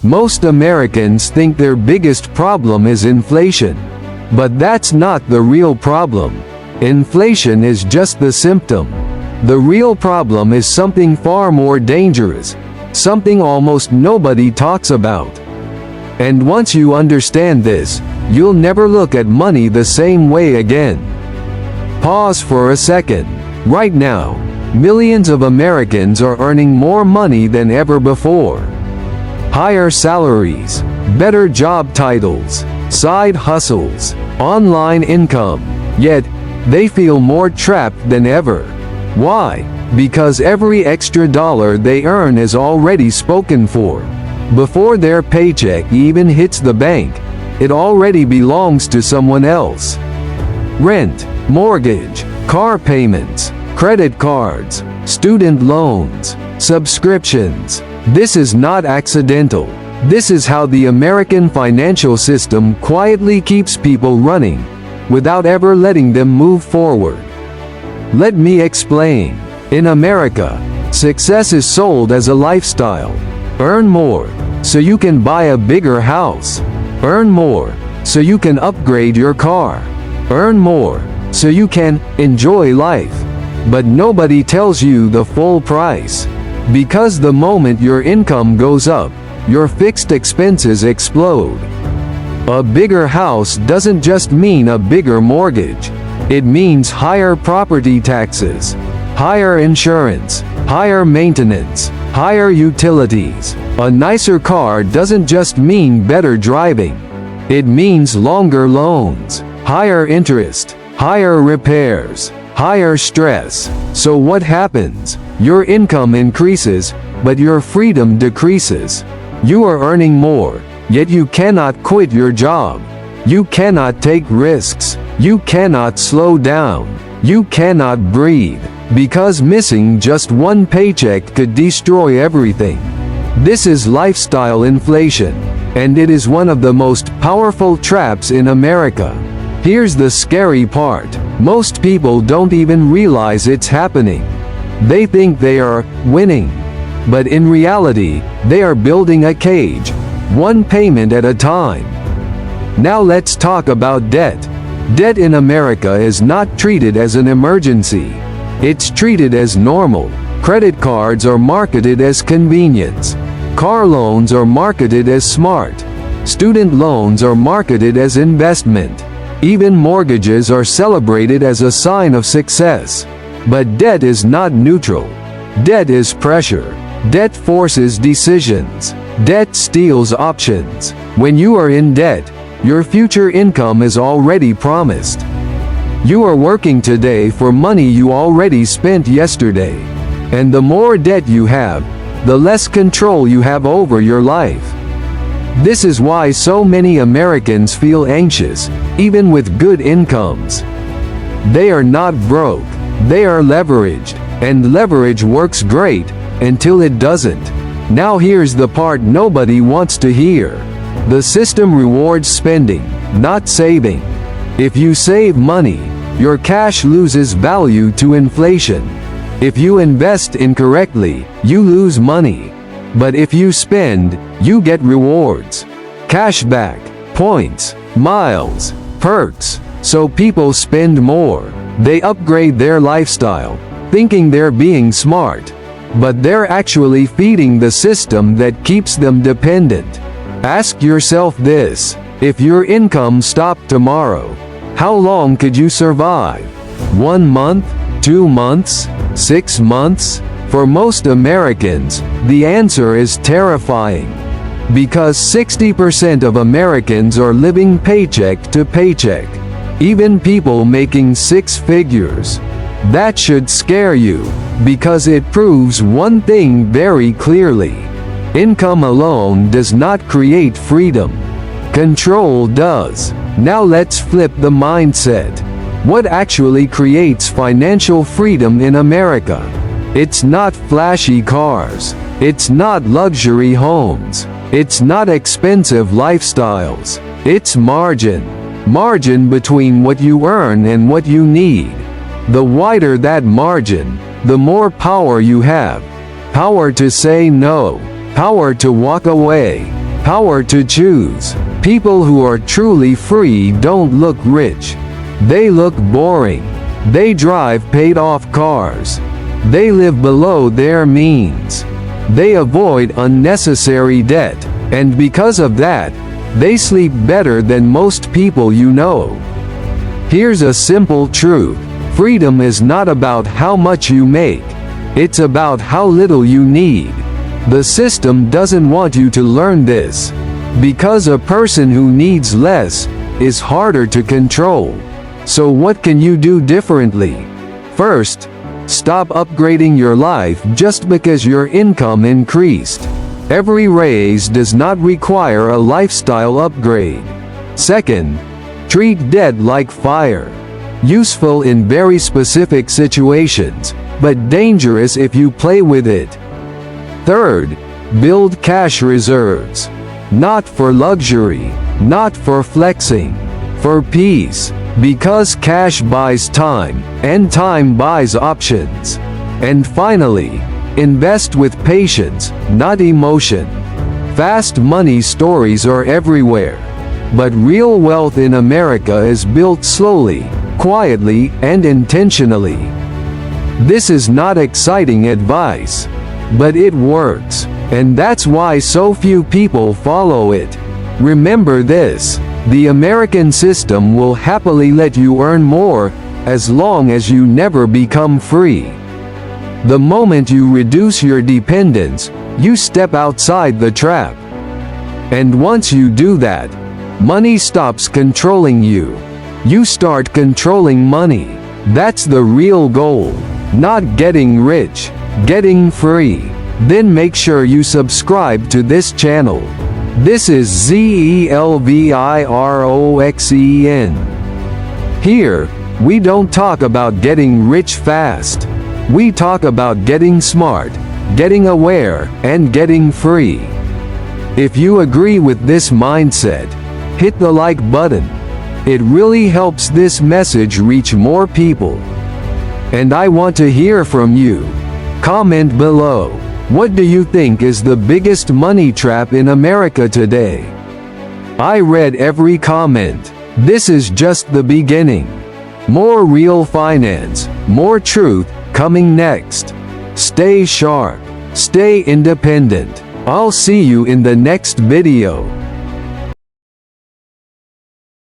Most Americans think their biggest problem is inflation. But that's not the real problem. Inflation is just the symptom. The real problem is something far more dangerous, something almost nobody talks about. And once you understand this, you'll never look at money the same way again. Pause for a second. Right now, millions of Americans are earning more money than ever before. Higher salaries, better job titles, side hustles, online income. Yet, they feel more trapped than ever. Why? Because every extra dollar they earn is already spoken for. Before their paycheck even hits the bank, it already belongs to someone else. Rent, mortgage, car payments, credit cards, student loans, subscriptions. This is not accidental. This is how the American financial system quietly keeps people running, without ever letting them move forward. Let me explain. In America, success is sold as a lifestyle. Earn more, so you can buy a bigger house. Earn more, so you can upgrade your car. Earn more, so you can enjoy life. But nobody tells you the full price. Because the moment your income goes up, your fixed expenses explode. A bigger house doesn't just mean a bigger mortgage. It means higher property taxes, higher insurance, higher maintenance, higher utilities. A nicer car doesn't just mean better driving. It means longer loans, higher interest, higher repairs, higher stress. So what happens? Your income increases, but your freedom decreases. You are earning more, yet you cannot quit your job. You cannot take risks. You cannot slow down. You cannot breathe. Because missing just one paycheck could destroy everything. This is lifestyle inflation, and it is one of the most powerful traps in America. Here's the scary part. Most people don't even realize it's happening. They think they are winning. But in reality, they are building a cage, one payment at a time. Now let's talk about debt. Debt in America is not treated as an emergency. It's treated as normal. Credit cards are marketed as convenience. Car loans are marketed as smart. Student loans are marketed as investment. Even mortgages are celebrated as a sign of success. But debt is not neutral. Debt is pressure. Debt forces decisions. Debt steals options. When you are in debt, your future income is already promised. You are working today for money you already spent yesterday. And the more debt you have, the less control you have over your life. This is why so many Americans feel anxious, even with good incomes. They are not broke, they are leveraged, and leverage works great, until it doesn't. Now here's the part nobody wants to hear. The system rewards spending, not saving. If you save money, your cash loses value to inflation. If you invest incorrectly, you lose money. But if you spend, you get rewards. Cashback, points, miles, perks. So people spend more. They upgrade their lifestyle, thinking they're being smart. But they're actually feeding the system that keeps them dependent. Ask yourself this: if your income stopped tomorrow, how long could you survive? 1 month? 2 months? 6 months? For most Americans, the answer is terrifying. Because 60% of Americans are living paycheck to paycheck. Even people making 6 figures. That should scare you, because it proves one thing very clearly. Income alone does not create freedom. Control does. Now let's flip the mindset. What actually creates financial freedom in America? It's not flashy cars. It's not luxury homes. It's not expensive lifestyles. It's margin. Margin between what you earn and what you need. The wider that margin, the more power you have. Power to say no. Power to walk away. Power to choose. People who are truly free don't look rich. They look boring. They drive paid-off cars. They live below their means. They avoid unnecessary debt, and because of that, they sleep better than most people you know. Here's a simple truth. Freedom is not about how much you make. It's about how little you need. The system doesn't want you to learn this, because a person who needs less is harder to control. So what can you do differently? First, stop upgrading your life just because your income increased. Every raise does not require a lifestyle upgrade. Second, treat debt like fire. Useful in very specific situations, but dangerous if you play with it. Third, build cash reserves. Not for luxury, not for flexing, for peace, because cash buys time, and time buys options. And finally, invest with patience, not emotion. Fast money stories are everywhere, but real wealth in America is built slowly, quietly, and intentionally. This is not exciting advice, but it works, and that's why so few people follow it. Remember this: the American system will happily let you earn more, as long as you never become free. The moment you reduce your dependence, you step outside the trap. And once you do that, money stops controlling you. You start controlling money. That's the real goal. Not getting rich, getting free. Then make sure you subscribe to this channel. This is Zelviroxen. Here, we don't talk about getting rich fast. We talk about getting smart, getting aware, and getting free. If you agree with this mindset, hit the like button. It really helps this message reach more people. And I want to hear from you. Comment below. What do you think is the biggest money trap in America today? I read every comment. This is just the beginning. More real finance, more truth, coming next. Stay sharp, stay independent. I'll see you in the next video.